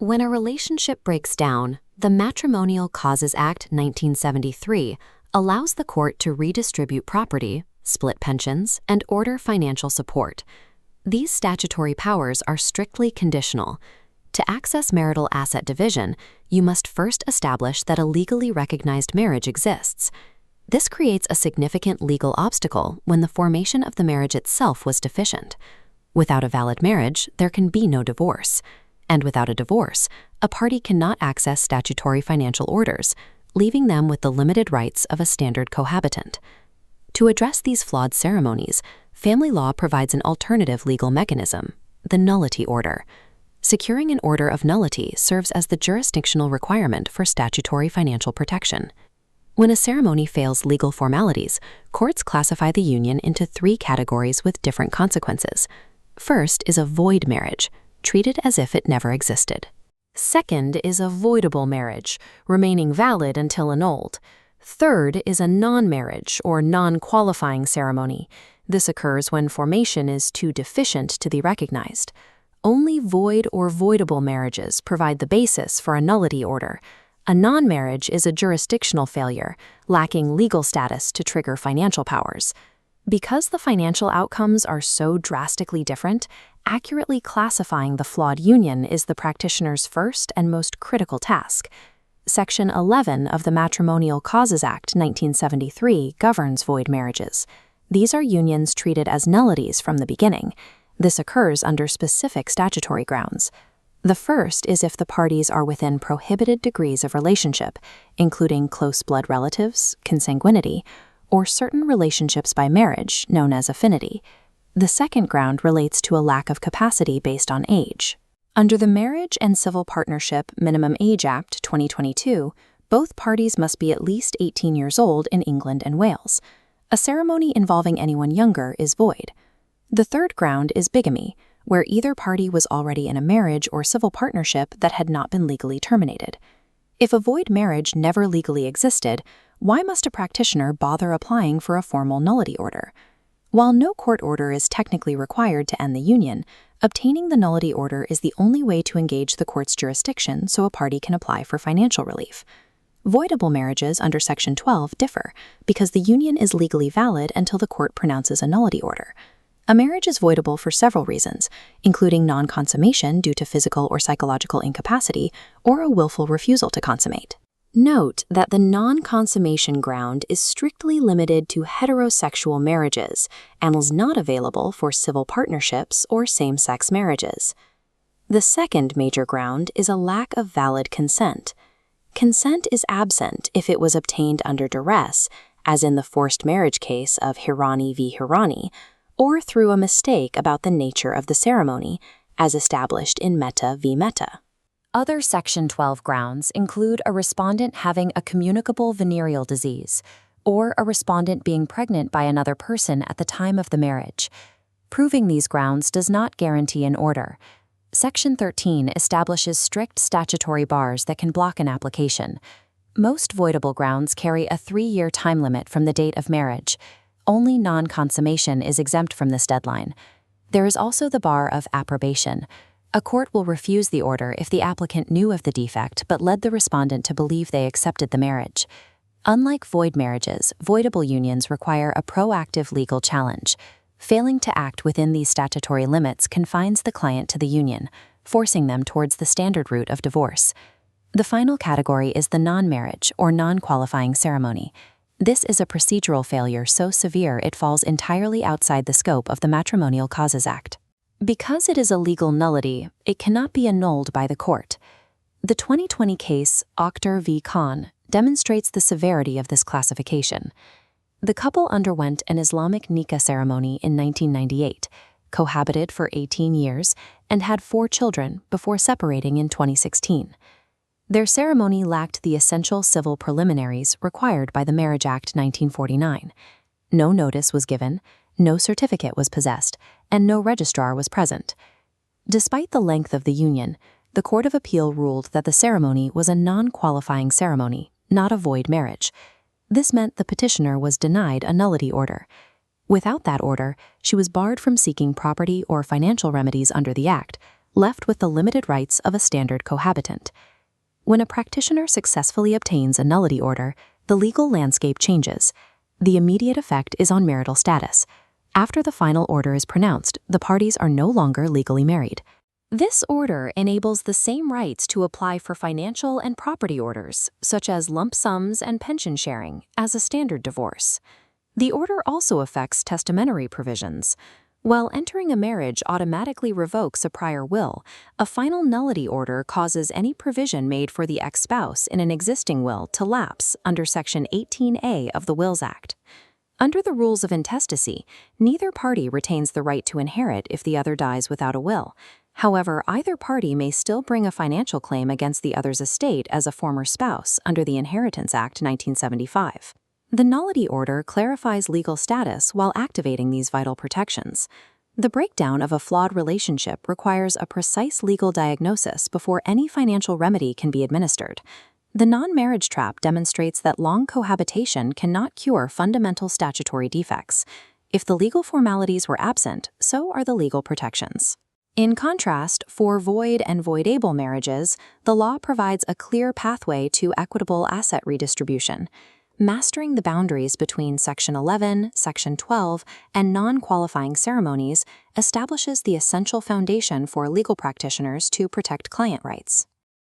When a relationship breaks down, the Matrimonial Causes Act 1973 allows the court to redistribute property, split pensions, and order financial support. These statutory powers are strictly conditional. To access marital asset division, you must first establish that a legally recognized marriage exists. This creates a significant legal obstacle when the formation of the marriage itself was deficient. Without a valid marriage, there can be no divorce. And without a divorce, a party cannot access statutory financial orders, leaving them with the limited rights of a standard cohabitant. To address these flawed ceremonies, family law provides an alternative legal mechanism, the nullity order. Securing an order of nullity serves as the jurisdictional requirement for statutory financial protection. When a ceremony fails legal formalities, courts classify the union into 3 categories with different consequences. First is a void marriage, treated as if it never existed. Second is a voidable marriage, remaining valid until annulled. Third is a non-marriage or non-qualifying ceremony. This occurs when formation is too deficient to be recognized. Only void or voidable marriages provide the basis for a nullity order. A non-marriage is a jurisdictional failure, lacking legal status to trigger financial powers. Because the financial outcomes are so drastically different, accurately classifying the flawed union is the practitioner's first and most critical task. Section 11 of the Matrimonial Causes Act 1973 governs void marriages. These are unions treated as nullities from the beginning. This occurs under specific statutory grounds. The first is if the parties are within prohibited degrees of relationship, including close blood relatives, consanguinity, or certain relationships by marriage, known as affinity. The second ground relates to a lack of capacity based on age. Under the Marriage and Civil Partnership Minimum Age Act 2022, both parties must be at least 18 years old in England and Wales. A ceremony involving anyone younger is void. The third ground is bigamy, where either party was already in a marriage or civil partnership that had not been legally terminated. If a void marriage never legally existed, why must a practitioner bother applying for a formal nullity order? While no court order is technically required to end the union, obtaining the nullity order is the only way to engage the court's jurisdiction so a party can apply for financial relief. Voidable marriages under Section 12 differ because the union is legally valid until the court pronounces a nullity order. A marriage is voidable for several reasons, including non-consummation due to physical or psychological incapacity or a willful refusal to consummate. Note that the non-consummation ground is strictly limited to heterosexual marriages and is not available for civil partnerships or same-sex marriages. The second major ground is a lack of valid consent. Consent is absent if it was obtained under duress, as in the forced marriage case of Hirani v. Hirani, or through a mistake about the nature of the ceremony, as established in Mehta v. Mehta. Other Section 12 grounds include a respondent having a communicable venereal disease, or a respondent being pregnant by another person at the time of the marriage. Proving these grounds does not guarantee an order. Section 13 establishes strict statutory bars that can block an application. Most voidable grounds carry a 3-year time limit from the date of marriage. Only non-consummation is exempt from this deadline. There is also the bar of approbation. A court will refuse the order if the applicant knew of the defect but led the respondent to believe they accepted the marriage. Unlike void marriages, voidable unions require a proactive legal challenge. Failing to act within these statutory limits confines the client to the union, forcing them towards the standard route of divorce. The final category is the non-marriage or non-qualifying ceremony. This is a procedural failure so severe it falls entirely outside the scope of the Matrimonial Causes Act. Because it is a legal nullity, it cannot be annulled by the court. The 2020 case, Akhtar v. Khan, demonstrates the severity of this classification. The couple underwent an Islamic nikah ceremony in 1998, cohabited for 18 years, and had 4 children before separating in 2016. Their ceremony lacked the essential civil preliminaries required by the Marriage Act 1949. No notice was given, no certificate was possessed, and no registrar was present. Despite the length of the union, the Court of Appeal ruled that the ceremony was a non-qualifying ceremony, not a void marriage. This meant the petitioner was denied a nullity order. Without that order, she was barred from seeking property or financial remedies under the Act, left with the limited rights of a standard cohabitant. When a practitioner successfully obtains a nullity order, the legal landscape changes. The immediate effect is on marital status. After the final order is pronounced, the parties are no longer legally married. This order enables the same rights to apply for financial and property orders, such as lump sums and pension sharing, as a standard divorce. The order also affects testamentary provisions. While entering a marriage automatically revokes a prior will, a final nullity order causes any provision made for the ex-spouse in an existing will to lapse under Section 18A of the Wills Act. Under the rules of intestacy, neither party retains the right to inherit if the other dies without a will. However, either party may still bring a financial claim against the other's estate as a former spouse under the Inheritance Act 1975. The nullity order clarifies legal status while activating these vital protections. The breakdown of a flawed relationship requires a precise legal diagnosis before any financial remedy can be administered. The non-marriage trap demonstrates that long cohabitation cannot cure fundamental statutory defects. If the legal formalities were absent, so are the legal protections. In contrast, for void and voidable marriages, the law provides a clear pathway to equitable asset redistribution. Mastering the boundaries between Section 11, Section 12, and non-qualifying ceremonies establishes the essential foundation for legal practitioners to protect client rights.